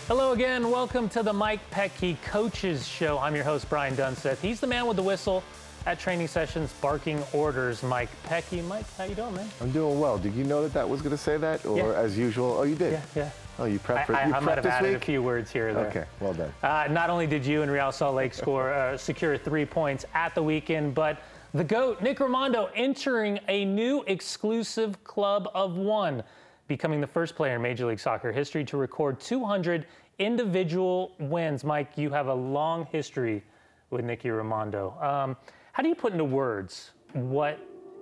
Hello again. Welcome to the Mike Petke Coaches Show. I'm your host, Brian Dunseth. He's the man with the whistle at training sessions, barking orders. Mike Petke. Mike, how you doing, man? I'm doing well. Did you know that that was going to say that, or as usual? Oh, you did. Yeah. Oh, you prepped for I might have added week? a few words here or there. Okay, well done. Not only did you and Real Salt Lake secure 3 points at the weekend, but the GOAT, Nick Rimando, entering a new exclusive club of one, becoming the first player in Major League Soccer history to record 200 individual wins. Mike, you have a long history with Nicky Rimando. How do you put into words what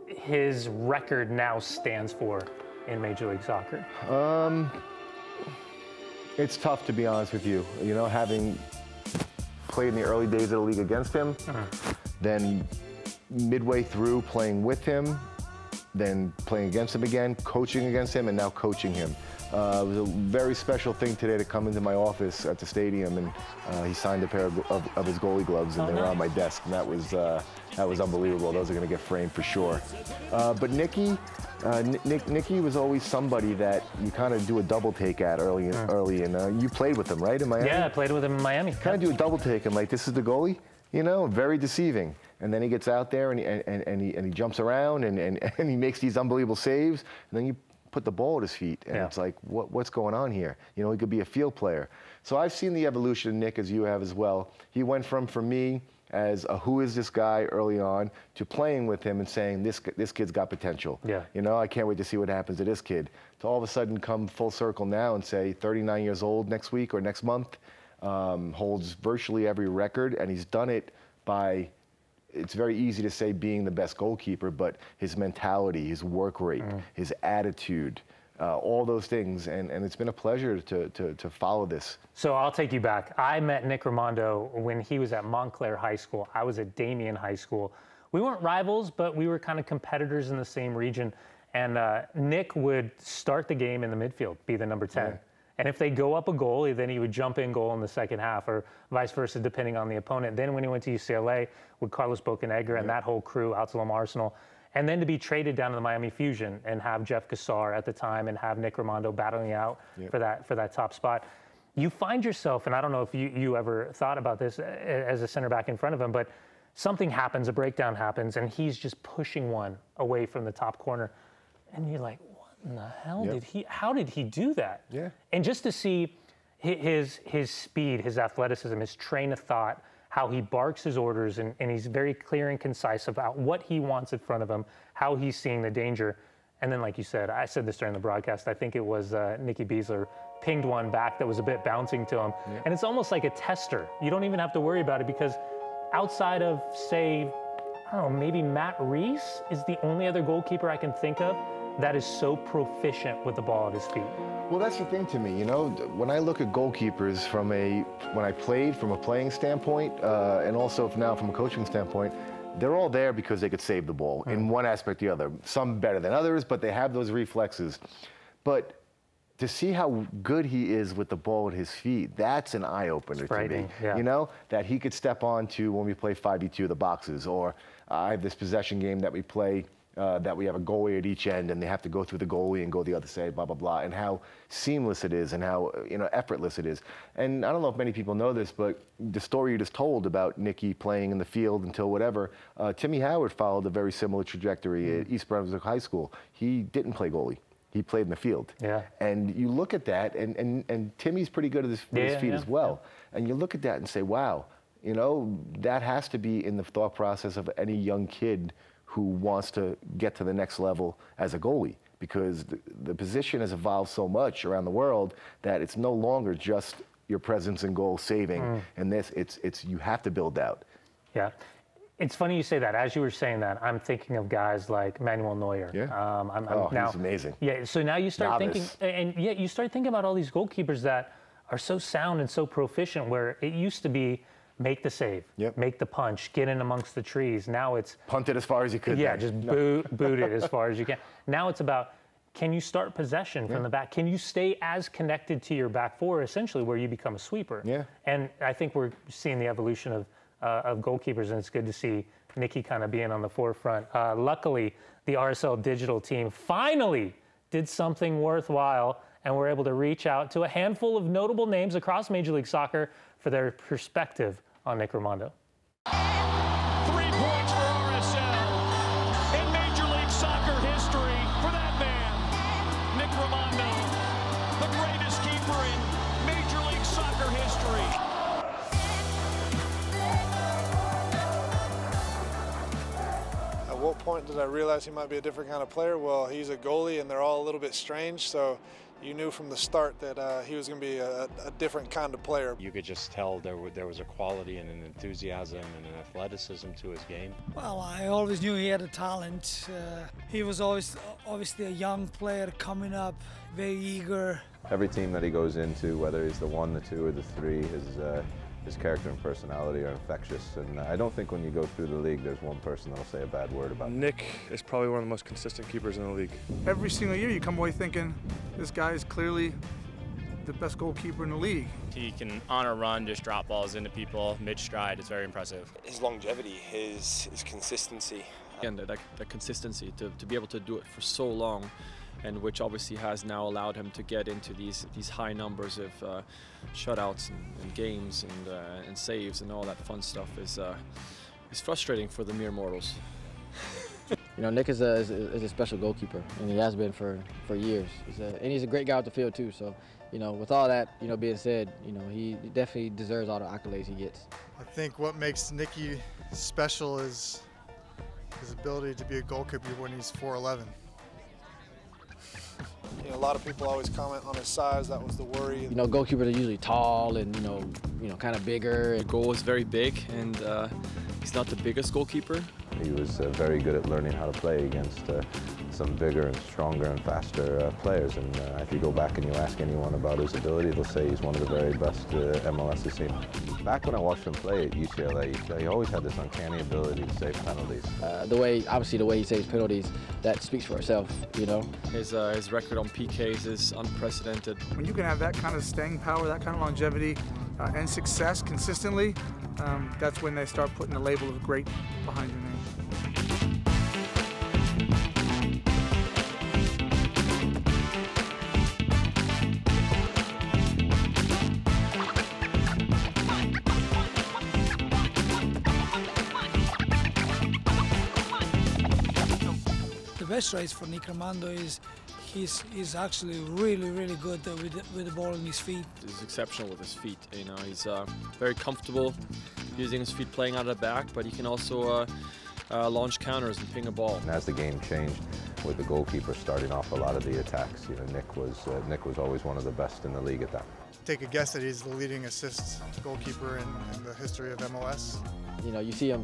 his record now stands for in Major League Soccer? It's tough, to be honest with you. You know, having played in the early days of the league against him, then midway through playing with him, then playing against him again, coaching against him, and now coaching him. It was a very special thing today to come into my office at the stadium, and he signed a pair of his goalie gloves, and they were on my desk, and that was unbelievable. Those are going to get framed for sure. But Nicky was always somebody that you kind of do a double take at early, and you played with him, right, in Miami? Yeah, I played with him in Miami. Kind of do a double take and like, this is the goalie, you know, very deceiving. And then he gets out there and he jumps around and he makes these unbelievable saves, and then you put the ball at his feet, and it's like, what's going on here? You know, he could be a field player. So I've seen the evolution of Nick, as you have as well. He went from, for me, as a who is this guy early on, to playing with him and saying, this kid's got potential. Yeah. You know, I can't wait to see what happens to this kid. To all of a sudden come full circle now and say 39 years old next week or next month, holds virtually every record, and he's done it by, it's very easy to say being the best goalkeeper, but his mentality, his work rate, his attitude, all those things, and it's been a pleasure to follow this. So I'll take you back. I met Nick Rimando when he was at Montclair High School. I was at Damien High School. We weren't rivals, but we were kind of competitors in the same region, and Nick would start the game in the midfield, be the number 10. Yeah. And if they go up a goal, then he would jump in goal in the second half, or vice versa, depending on the opponent. Then when he went to UCLA with Carlos Bocanegra and that whole crew out to Loma Arsenal, and then to be traded down to the Miami Fusion and have Jeff Cassar at the time and have Nick Rimando battling out for that top spot. You find yourself, and I don't know if you ever thought about this as a center back in front of him, but something happens, a breakdown happens, and he's just pushing one away from the top corner. And you're like, in the hell how did he do that? Yeah. And just to see his speed, his athleticism, his train of thought, how he barks his orders, and he's very clear and concise about what he wants in front of him, how he's seeing the danger. And then, like you said, I said this during the broadcast, I think it was Nicky Beasler pinged one back that was a bit bouncing to him. Yeah. And it's almost like a tester. You don't even have to worry about it, because outside of, say, I don't know, maybe Matt Reese is the only other goalkeeper I can think of that is so proficient with the ball at his feet. Well, that's the thing to me, you know, when I look at goalkeepers when I played from a playing standpoint, and also now from a coaching standpoint, they're all there because they could save the ball in one aspect or the other. Some better than others, but they have those reflexes. But to see how good he is with the ball at his feet, that's an eye-opener to me. Yeah. You know, that he could step onto when we play 5v2 the boxes, or I have this possession game that we play that we have a goalie at each end, and they have to go through the goalie and go the other side, blah, blah, blah, and how seamless it is and how, you know, effortless it is. And I don't know if many people know this, but the story you just told about Nicky playing in the field until whatever, Timmy Howard followed a very similar trajectory at East Brunswick High School. He didn't play goalie. He played in the field. Yeah. And you look at that, and Timmy's pretty good at his feet as well. Yeah. And you look at that and say, wow, you know, that has to be in the thought process of any young kid who wants to get to the next level as a goalie, because the position has evolved so much around the world that it's no longer just your presence in goal saving, and it's you have to build out. Yeah. It's funny you say that. As you were saying that, I'm thinking of guys like Manuel Neuer. Yeah. He's amazing. Yeah. So now you start thinking, and you start thinking about all these goalkeepers that are so sound and so proficient, where it used to be make the save, make the punch, get in amongst the trees. Now it's punt it as far as you could. Yeah, just boot it as far as you can. Now it's about, can you start possession from the back? Can you stay as connected to your back four, essentially, where you become a sweeper? Yeah. And I think we're seeing the evolution of goalkeepers, and it's good to see Nicky kind of being on the forefront. Luckily, the RSL Digital team finally did something worthwhile and we're able to reach out to a handful of notable names across Major League Soccer for their perspective on Nick Rimando. 3 points for RSL in Major League Soccer history for that man, Nick Rimando, the greatest keeper in Major League Soccer history. At what point did I realize he might be a different kind of player? Well, he's a goalie and they're all a little bit strange, so you knew from the start that he was going to be a different kind of player. You could just tell there was a quality and an enthusiasm and an athleticism to his game. Well, I always knew he had a talent. He was always obviously a young player coming up, very eager. Every team that he goes into, whether he's the 1, the 2, or the 3, his character and personality are infectious, and I don't think when you go through the league there's one person that'll say a bad word about him. Nick is probably one of the most consistent keepers in the league. Every single year you come away thinking this guy is clearly the best goalkeeper in the league. He can, on a run, just drop balls into people mid-stride. It's very impressive. His longevity, his consistency. And the consistency to be able to do it for so long, and which obviously has now allowed him to get into these high numbers of shutouts and games and saves and all that fun stuff is frustrating for the mere mortals. You know, Nick is a special goalkeeper, and he has been for years. And he's a great guy out the field too. So, you know, with all that being said, you know, he definitely deserves all the accolades he gets. I think what makes Nicky special is his ability to be a goalkeeper when he's 4'11". You know, a lot of people always comment on his size. That was the worry. You know, goalkeepers are usually tall and you know, kind of bigger. The goal is very big, and he's not the biggest goalkeeper. He was very good at learning how to play against some bigger and stronger and faster players, and if you go back and you ask anyone about his ability, they'll say he's one of the very best MLS has seen. Back when I watched him play at UCLA, he always had this uncanny ability to save penalties. The way he saves penalties, that speaks for itself, you know. His record on PKs is unprecedented. When you can have that kind of staying power, that kind of longevity, and success consistently, that's when they start putting the label of great behind your name. The best traits for Nick Rimando is he's actually really good with the ball in his feet. He's exceptional with his feet. You know, he's very comfortable using his feet playing out of the back, but he can also launch counters and ping a ball. And as the game changed, with the goalkeeper starting off a lot of the attacks, you know, Nick was always one of the best in the league at that. Take a guess that he's the leading assist goalkeeper in the history of MLS. You know, you see him,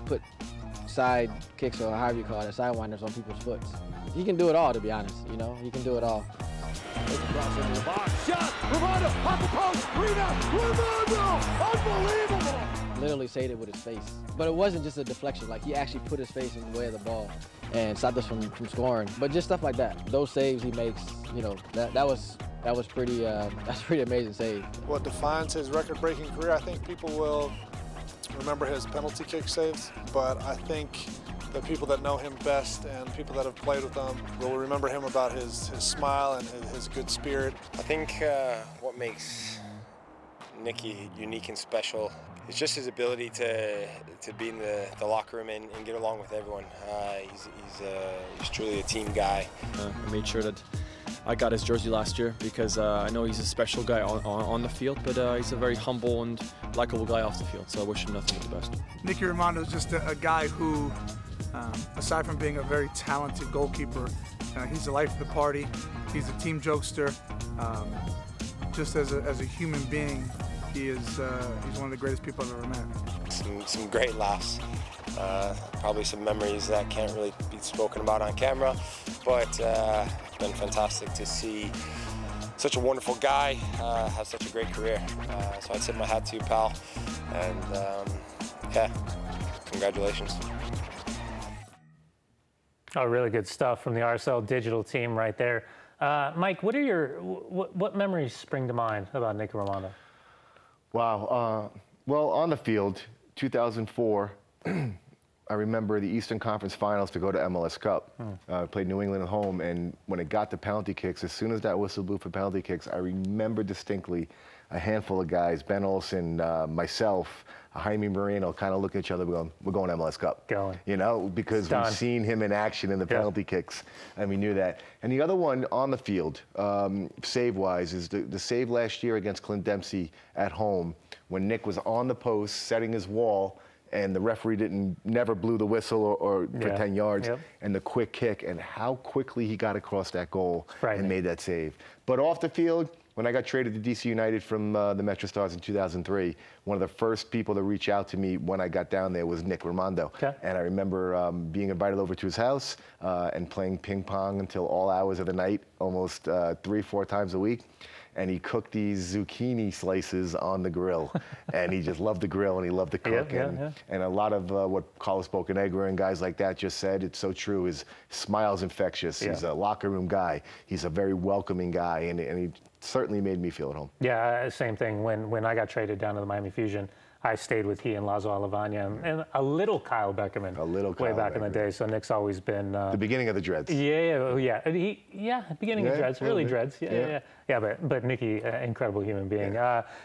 put side kicks, or however you call it, sidewinders on people's foot. He can do it all, to be honest. You know, he can do it all. Cross into the box. Shot. Rimando off the post. Rebound. Rimando. Unbelievable. Literally saved it with his face. But it wasn't just a deflection. Like, he actually put his face in the way of the ball and stopped us from scoring. But just stuff like that. Those saves he makes, you know, that was pretty that's a pretty amazing save. What defines his record-breaking career, I think people will remember his penalty kick saves, but I think the people that know him best and people that have played with him will remember him about his smile and his good spirit. I think what makes Nicky unique and special is just his ability to be in the locker room and get along with everyone. He's truly a team guy. I made sure that I got his jersey last year because I know he's a special guy on the field, but he's a very humble and likable guy off the field, so I wish him nothing but the best. Nicky Rimando is just a guy who, aside from being a very talented goalkeeper, he's the life of the party. He's a team jokester. Just as a human being, he's one of the greatest people I've ever met. Some great laughs. Probably some memories that can't really be spoken about on camera, but it's been fantastic to see such a wonderful guy have such a great career. So I'd tip my hat to you, pal, and yeah, congratulations. Oh, really good stuff from the RSL digital team right there. Mike, what memories spring to mind about Nick Rimando? Wow. Well, on the field, 2004, I remember the Eastern Conference Finals to go to MLS Cup. Played New England at home, and when it got to penalty kicks, as soon as that whistle blew for penalty kicks, I remember distinctly a handful of guys, Ben Olsen, myself, Jaime Moreno, kind of looking at each other going, we're going MLS Cup. You know, because we've seen him in action in the penalty kicks, and we knew that. And the other one on the field, save-wise, is the save last year against Clint Dempsey at home when Nick was on the post setting his wall, and the referee never blew the whistle or for 10 yards, and the quick kick, and how quickly he got across that goal and made that save. But off the field, when I got traded to DC United from the Metro Stars in 2003, one of the first people to reach out to me when I got down there was Nick Rimando. And I remember being invited over to his house and playing ping pong until all hours of the night, almost 3-4 times a week. And he cooked these zucchini slices on the grill. And he just loved the grill, and he loved to cook. And a lot of what Carlos Bocanegra and guys like that just said, it's so true, his smile's infectious. He's a locker room guy. He's a very welcoming guy, and he certainly made me feel at home. Yeah, same thing. When I got traded down to the Miami Fusion, I stayed with he and Lazo Alavanya and a little Kyle Beckerman. Way back in the day. So Nick's always been the beginning of the Dreads. Beginning of Dreads, early Dreads. But Nicky, incredible human being.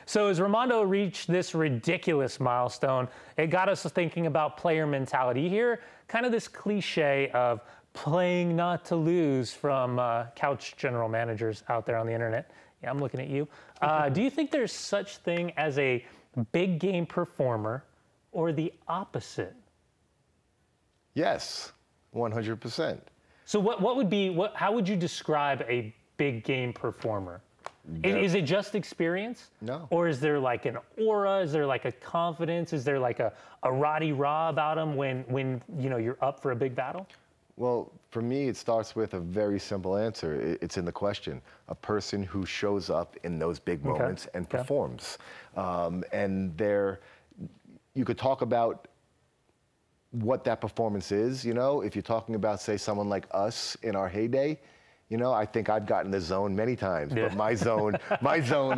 So as Rimando reached this ridiculous milestone, it got us thinking about player mentality. You hear kind of this cliche of playing not to lose from couch general managers out there on the internet. Yeah, I'm looking at you. Do you think there's such thing as a big game performer or the opposite? Yes, 100%. So what would be, how would you describe a big game performer? Is it just experience? No. Or is there like an aura? Is there like a confidence? Is there like a rah-de-rah about them when you know you're up for a big battle? Well, for me, it starts with a very simple answer. It's in the question. A person who shows up in those big moments and performs. And you could talk about what that performance is, you know, if you're talking about, say, someone like us in our heyday. You know, I think I've gotten the zone many times, but my zone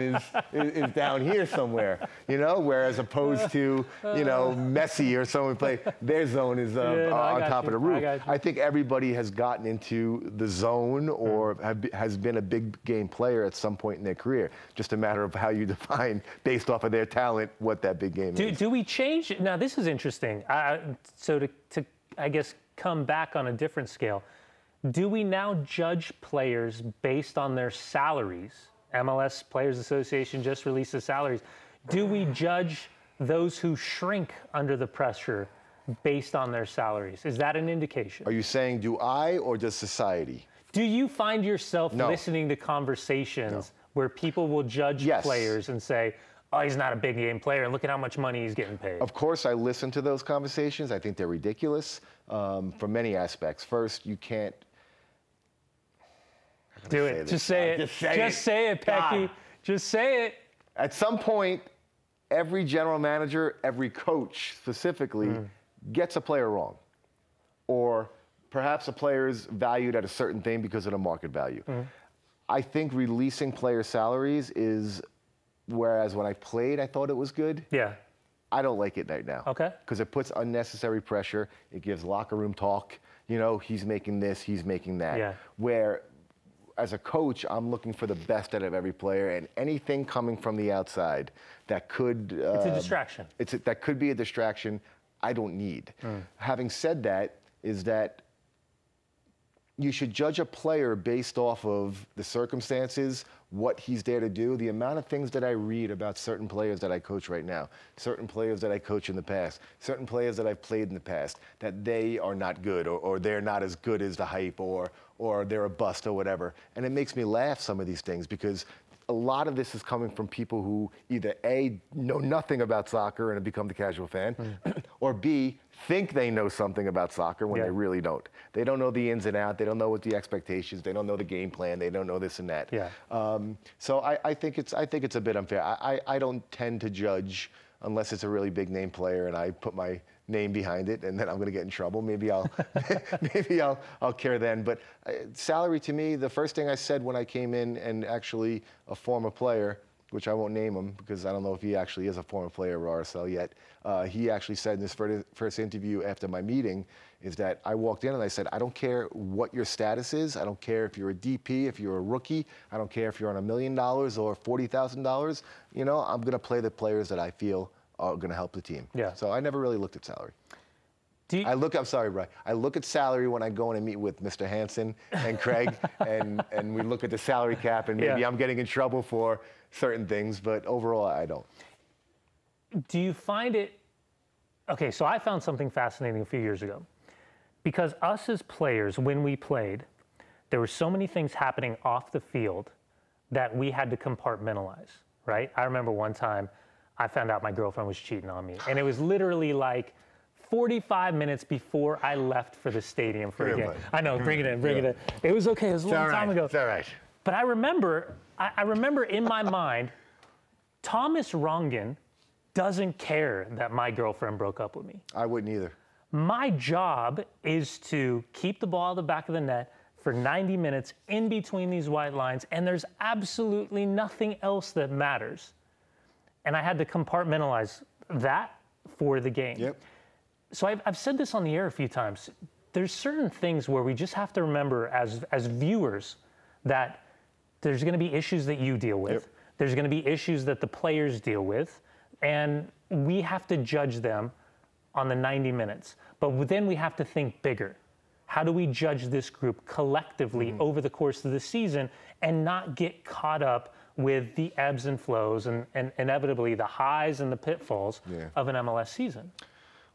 is down here somewhere, you know, whereas opposed to, you know, Messi or someone play, their zone is on top of the roof. I think everybody has gotten into the zone or has been a big game player at some point in their career. Just a matter of how you define, based off of their talent, what that big game is. Do we change? Now, this is interesting. So to, I guess, come back on a different scale, do we now judge players based on their salaries? MLS Players Association just released the salaries. Do we judge those who shrink under the pressure based on their salaries? Is that an indication? Are you saying do I or does society? Do you find yourself listening to conversations where people will judge players and say, oh, he's not a big game player, and look at how much money he's getting paid? Of course, I listen to those conversations. I think they're ridiculous for many aspects. First, you can't. Do it. Just say it. Just say it, Petke. Just say it. At some point, every general manager, every coach specifically, gets a player wrong. Or perhaps a player's valued at a certain thing because of the market value. I think releasing player salaries is, whereas when I played, I thought it was good. I don't like it right now. Because it puts unnecessary pressure. It gives locker room talk. You know, he's making this, he's making that. Where, as a coach, I'm looking for the best out of every player, and anything coming from the outside that could... it's a distraction. That could be a distraction I don't need. Having said that, is that you should judge a player based off of the circumstances, what he's there to do. The amount of things that I read about certain players that I coach right now, certain players that I coach in the past, certain players that I've played in the past, that they are not good or they're not as good as the hype or they're a bust or whatever. And it makes me laugh, some of these things, because a lot of this is coming from people who either A, know nothing about soccer and have become the casual fan, or B, think they know something about soccer when they really don't. They don't know the ins and outs. They don't know what the expectations. They don't know the game plan. They don't know this and that. So I think it's a bit unfair. I don't tend to judge unless it's a really big name player and I put my name behind it, and then I'm going to get in trouble. Maybe I'll care then. But salary, to me, the first thing I said when I came in and actually a former player which I won't name him because I don't know if he actually is a former player of RSL yet, he actually said in his first interview after my meeting is that I walked in and I said, I don't care what your status is. I don't care if you're a DP, if you're a rookie. I don't care if you're on $1 million or $40,000. You know, I'm going to play the players that I feel are going to help the team. Yeah. So I never really looked at salary. I'm sorry, Brian. I look at salary when I go in and meet with Mr. Hansen and Craig, and we look at the salary cap, and maybe I'm getting in trouble for certain things, but overall, I don't. Do you find it... Okay, so I found something fascinating a few years ago. Because us as players, when we played, there were so many things happening off the field that we had to compartmentalize, right? I remember one time I found out my girlfriend was cheating on me, and it was literally like 45 minutes before I left for the stadium for a game. I know, bring it in, bring it in. It was okay, it was a long time ago. It's all right. But I remember in my mind, Thomas Rongen doesn't care that my girlfriend broke up with me. I wouldn't either. My job is to keep the ball at the back of the net for 90 minutes in between these white lines, and there's absolutely nothing else that matters. And I had to compartmentalize that for the game. Yep. So I've said this on the air a few times. There's certain things where we just have to remember as viewers that there's going to be issues that you deal with. Yep. There's going to be issues that the players deal with, and we have to judge them on the 90 minutes. But then we have to think bigger. How do we judge this group collectively over the course of the season and not get caught up with the ebbs and flows and inevitably the highs and the pitfalls of an MLS season?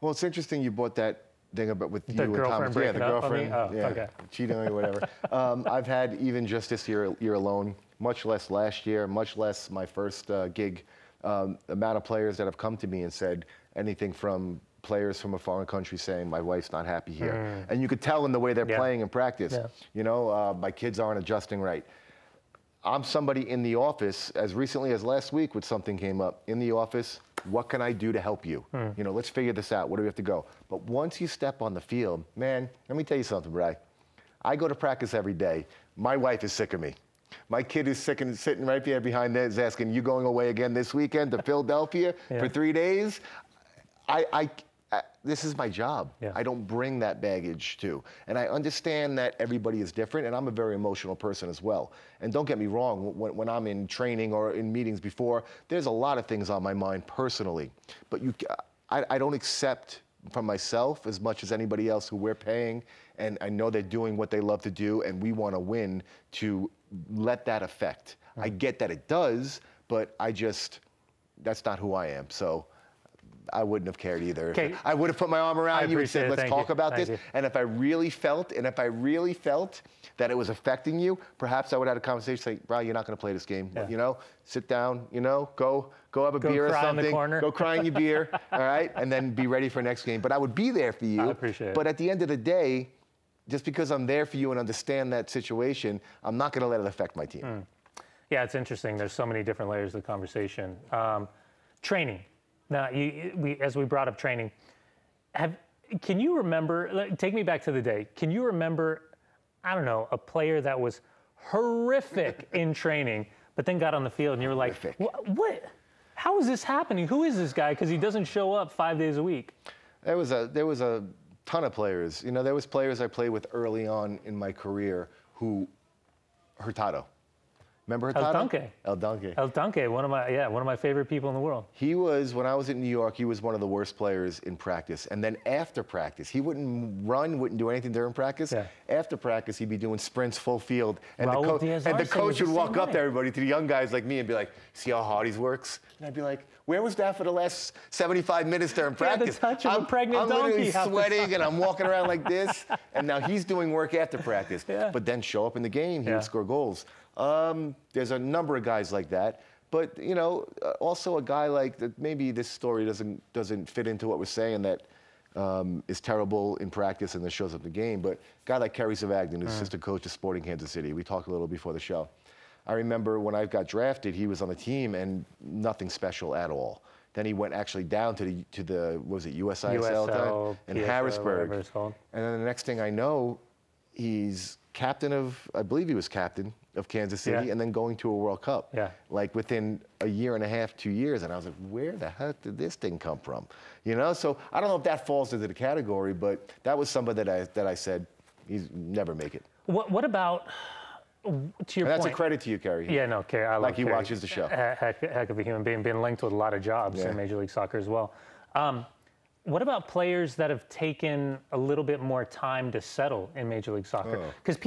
Well, it's interesting you brought that thing about with the you and girlfriend Thomas. Yeah, the breaking up girlfriend. on me? Oh, okay. Cheating on you, whatever. I've had even just this year alone, much less last year, much less my first gig, amount of players that have come to me and said anything from players from a foreign country saying my wife's not happy here, and you could tell in the way they're playing in practice. You know, my kids aren't adjusting right. I'm somebody in the office as recently as last week when something came up in the office. What can I do to help you? You know, let's figure this out. Where do we have to go? But once you step on the field, man, let me tell you something, Bri. I go to practice every day. My wife is sick of me. My kid is sick and sitting right there behind there is asking, you going away again this weekend to Philadelphia for 3 days? This is my job. I don't bring that baggage too. And I understand that everybody is different, and I'm a very emotional person as well. And don't get me wrong, when I'm in training or in meetings before, there's a lot of things on my mind personally. But I don't accept from myself as much as anybody else who we're paying, and I know they're doing what they love to do, and we want to win, to let that affect. I get that it does, but that's not who I am. So I wouldn't have cared either. Okay. I would have put my arm around you and said, let's talk about this. You. And if I really felt that it was affecting you, perhaps I would have had a conversation, say, bro, you're not going to play this game. You know, sit down, you know, go have a beer or something. In the corner. Go cry in your beer, all right? And then be ready for next game. But I would be there for you. I appreciate it. But at the end of the day, just because I'm there for you and understand that situation, I'm not going to let it affect my team. Yeah, it's interesting. There's so many different layers of the conversation. Training. Now, as we brought up training, can you remember, take me back to the day, can you remember, I don't know, a player that was horrific in training, but then got on the field and you were like, what? How is this happening? Who is this guy? Because he doesn't show up 5 days a week. There was a ton of players. You know, there was players I played with early on in my career who, Hurtado. Remember Hurtado? El Dunque, one of my favorite people in the world. He was, when I was in New York, he was one of the worst players in practice. And then after practice, he wouldn't run, wouldn't do anything during practice. After practice, he'd be doing sprints full field. And the coach would walk up to everybody, to the young guys like me, and be like, see how hard he works? And I'd be like, where was that for the last 75 minutes during practice? The touch of a pregnant donkey. I'm literally sweating and I'm walking around like this. And now he's doing work after practice. But then show up in the game, he would score goals. There's a number of guys like that, but you know, also a guy like that. Maybe this story doesn't fit into what we're saying, that is terrible in practice and then shows up in the game. But a guy like Kerry Zavagnin, who's assistant coach of Sporting Kansas City. We talked a little before the show. I remember when I got drafted, he was on the team and nothing special at all. Then he went actually down to the what was it, USISL in Harrisburg, it's called. and then the next thing I know, he's captain of, I believe he was captain of Kansas City, and then going to a World Cup. Yeah. Like within a year and a half, 2 years, and I was like, where the heck did this thing come from? You know, so I don't know if that falls into the category, but that was somebody that I said he's never make it. What about, to your and that's point? A credit to you, Kerry. Yeah, no, Kerry. I love like he Kerry. watches the show. Heck of a human being, being linked with a lot of jobs in Major League Soccer as well. What about players that have taken a little bit more time to settle in Major League Soccer? Because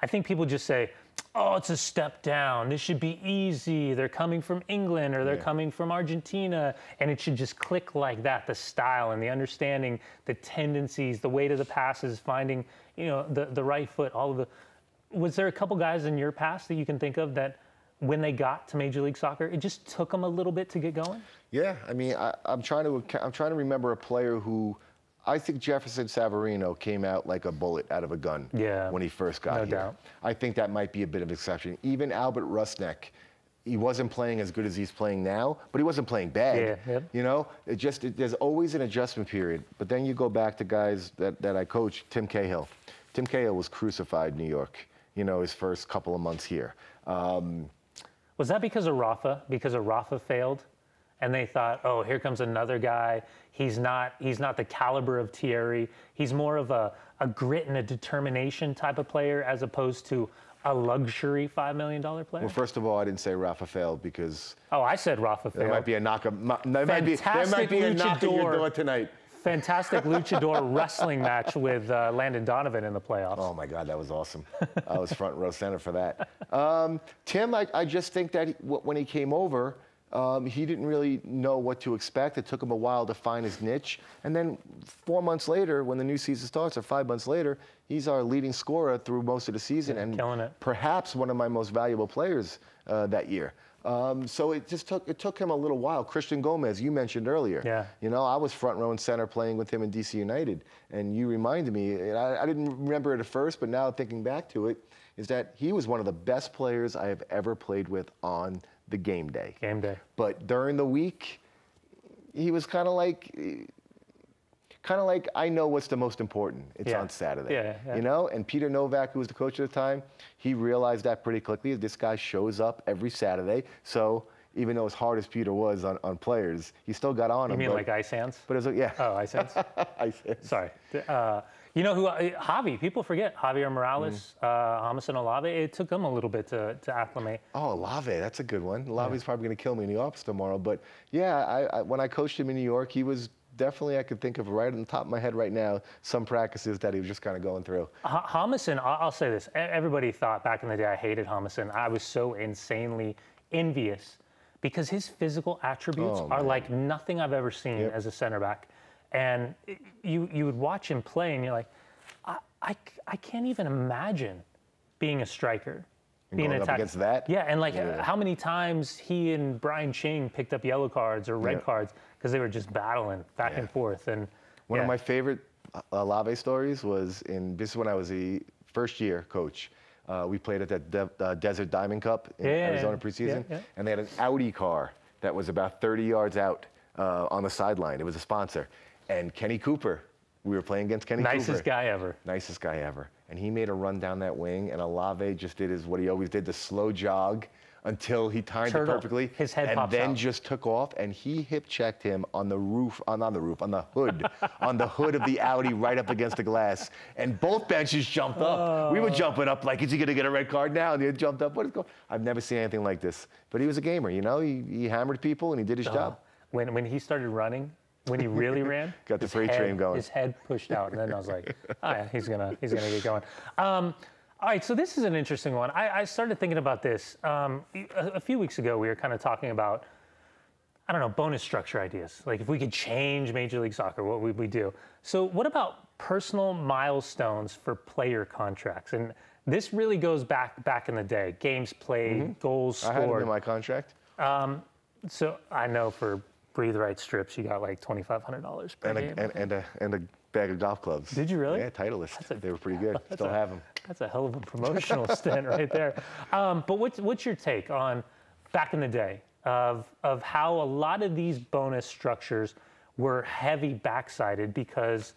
I think people just say, oh, it's a step down. This should be easy. They're coming from England or they're coming from Argentina. And it should just click like that, the style and the understanding, the tendencies, the weight of the passes, finding, you know, the right foot, all of the... Was there a couple guys in your past that you can think of that when they got to Major League Soccer, it just took them a little bit to get going? Yeah, I mean, I'm trying to remember a player who, I think Jefferson Savarino came out like a bullet out of a gun when he first got here. No doubt. I think that might be a bit of an exception. Even Albert Rusnak, he wasn't playing as good as he's playing now, but he wasn't playing bad. You know, there's always an adjustment period. But then you go back to guys that I coached, Tim Cahill. Tim Cahill was crucified in New York, you know, his first couple of months here. Was that because of Rafa? Because of Rafa failed? And they thought, oh, here comes another guy. He's not the caliber of Thierry. He's more of a grit and a determination type of player as opposed to a luxury $5 million player? Well, first of all, I didn't say Rafa failed because... Oh, I said Rafa failed. There might be a knock at your door tonight. Fantastic luchador wrestling match with Landon Donovan in the playoffs. Oh, my God, that was awesome. I was front row center for that. Tim, I just think that when he came over, he didn't really know what to expect. It took him a while to find his niche. And then 4 months later, when the new season starts, or 5 months later, he's our leading scorer through most of the season and killing it. Perhaps one of my most valuable players that year. So it took him a little while. Christian Gomez, you mentioned earlier. Yeah. You know, I was front row and center playing with him in DC United, and you reminded me, and I didn't remember it at first, but now thinking back to it, is that he was one of the best players I have ever played with on the game day. Game day. But during the week, he was kind of like I know what's the most important. It's on Saturday. You know, and Peter Novak, who was the coach at the time, he realized that pretty quickly. This guy shows up every Saturday. So even though as hard as Peter was on players, he still got on him. You mean like ice hands? But it was Oh, ice hands. Ice hands. Sorry. You know who, Javi, people forget, Javier Morales, Jameson Olave, it took them a little bit to acclimate. Oh, Olave, that's a good one. Olave's probably going to kill me in the office tomorrow. But yeah, when I coached him in New York, he was definitely, I could think of right on the top of my head right now, some practices that he was just kind of going through. Jameson, I'll say this, everybody thought back in the day I hated Jameson. I was so insanely envious because his physical attributes are like nothing I've ever seen as a center back. And you would watch him play, and you're like, I can't even imagine being a striker, being up against that. Yeah, and like how many times he and Brian Ching picked up yellow cards or red cards because they were just battling back and forth. And one of my favorite Olave stories was this is when I was a first-year coach. We played at that Desert Diamond Cup in Arizona preseason, and they had an Audi car that was about 30 yards out on the sideline. It was a sponsor. And Kenny Cooper, we were playing against Kenny Cooper. Nicest guy ever. Nicest guy ever. And he made a run down that wing, and Olave just did what he always did, the slow jog until he timed it perfectly. His head pops and then out. just took off, and he hip checked him on the roof, on the hood, on the hood of the Audi right up against the glass. And both benches jumped up. We were jumping up like, is he going to get a red card now? And he jumped up. What is going on? I've never seen anything like this. But he was a gamer, you know? He hammered people, and he did his job. When he started running, when he really ran, got the freight train going. His head pushed out, and then I was like, oh yeah, he's gonna get going. All right, so this is an interesting one. I started thinking about this a few weeks ago. We were kind of talking about, I don't know, bonus structure ideas. Like if we could change Major League Soccer, what would we do? So what about personal milestones for player contracts? And this really goes back in the day. Games played, goals scored. I had it in my contract. So I know for Breathe Right strips, you got like $2,500 per game. And a bag of golf clubs. Did you really? Yeah, Titleist. They were pretty good. Still have them. That's a hell of a promotional stint right there. But what's your take on back in the day of how a lot of these bonus structures were heavy backsided because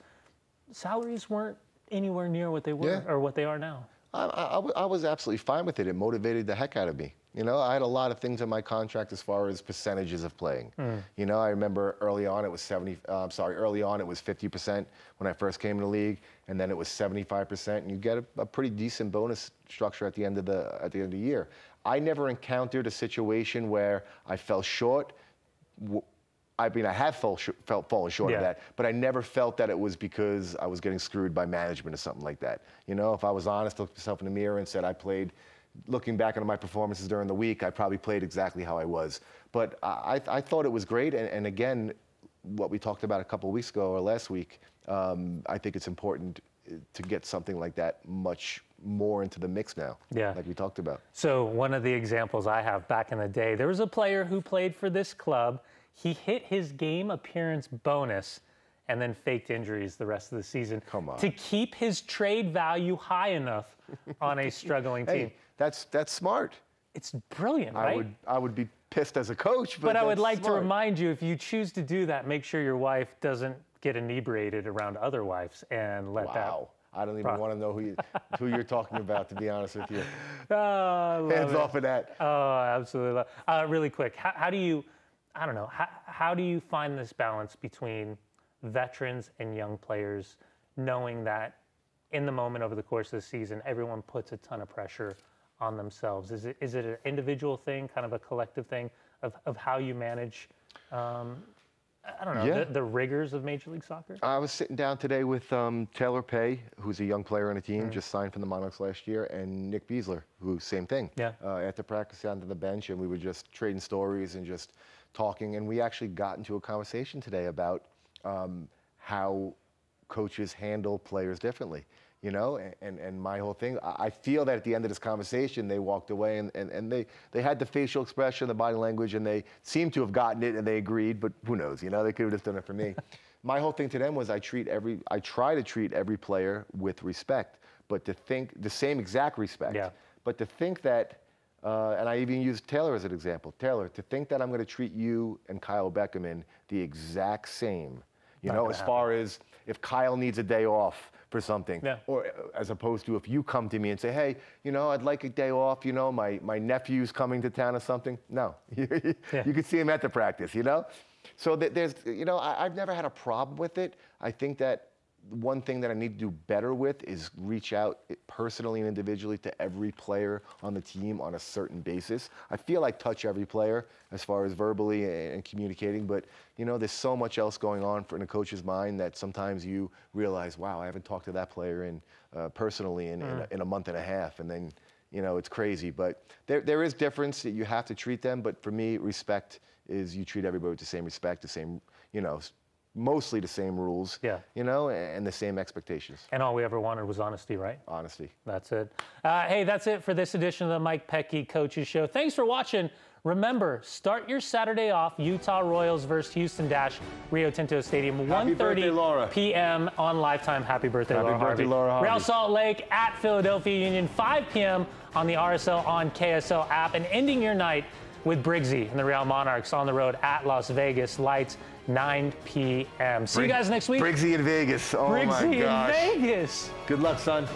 salaries weren't anywhere near what they were or what they are now? I was absolutely fine with it. It motivated the heck out of me. You know, I had a lot of things in my contract as far as percentages of playing. You know, I remember early on it was early on it was 50% when I first came in the league, and then it was 75%, and you get a pretty decent bonus structure at the end of the year. I never encountered a situation where I fell short. I mean, I have fallen short of that, but I never felt that it was because I was getting screwed by management or something like that. You know, if I was honest, looked myself in the mirror and said I played, looking back on my performances during the week, I probably played exactly how I was. But I thought it was great, and again, what we talked about a couple of weeks ago or last week, I think it's important to get something like that much more into the mix now, like we talked about. So one of the examples I have back in the day, there was a player who played for this club. He hit his game appearance bonus and then faked injuries the rest of the season to keep his trade value high enough on a struggling team. Hey, that's smart. It's brilliant, right? I would be pissed as a coach, but I would like to remind you, if you choose to do that, make sure your wife doesn't get inebriated around other wives and let that. Wow. I don't even want to know who you're talking about, to be honest with you. Hands off of that. Oh, absolutely. Really quick, how do you, I don't know, how do you find this balance between veterans and young players, knowing that in the moment over the course of the season, everyone puts a ton of pressure on themselves? Is it an individual thing, kind of a collective thing of how you manage, I don't know, the rigors of Major League Soccer? I was sitting down today with Taylor Pay, who's a young player on the team, just signed from the Monarchs last year, and Nick Beasler, who, same thing. After practice, down to the bench, and we were just trading stories and just talking, and we actually got into a conversation today about how coaches handle players differently. You know, and my whole thing, I feel that at the end of this conversation, they walked away and they had the facial expression, the body language, and they seemed to have gotten it and they agreed, but who knows, you know, they could have just done it for me. My whole thing to them was I try to treat every player with respect, but to think the same exact respect, but to think that, and I even used Taylor as an example, Taylor, to think that I'm going to treat you and Kyle Beckerman the exact same, you know, as far as if Kyle needs a day off for something, or as opposed to if you come to me and say, hey, you know, I'd like a day off, you know, my nephew's coming to town or something. No, you could see him at the practice, you know? So there's, you know, I've never had a problem with it. I think that one thing that I need to do better with is reach out personally and individually to every player on the team on a certain basis. I feel I touch every player as far as verbally and communicating, but you know, there's so much else going on in a coach's mind that sometimes you realize, wow, I haven't talked to that player personally in a month and a half, and then you know, it's crazy. But there is difference that you have to treat them, but for me, respect is you treat everybody with the same respect, the same, you know, mostly the same rules, you know, and the same expectations. And all we ever wanted was honesty, right? Honesty. That's it. Hey, that's it for this edition of the Mike Petke Coaches Show. Thanks for watching. Remember, start your Saturday off, Utah Royals versus Houston Dash, Rio Tinto Stadium, 1:30 p.m. on Lifetime. Happy birthday, Laura Harvey. Real Salt Lake at Philadelphia Union, 5 p.m. on the RSL on KSL app, and ending your night with Briggsy and the Real Monarchs on the road at Las Vegas. Lights 9 p.m. See you guys next week. Briggsy in Vegas. Oh my gosh. Briggsy in Vegas. Good luck, son.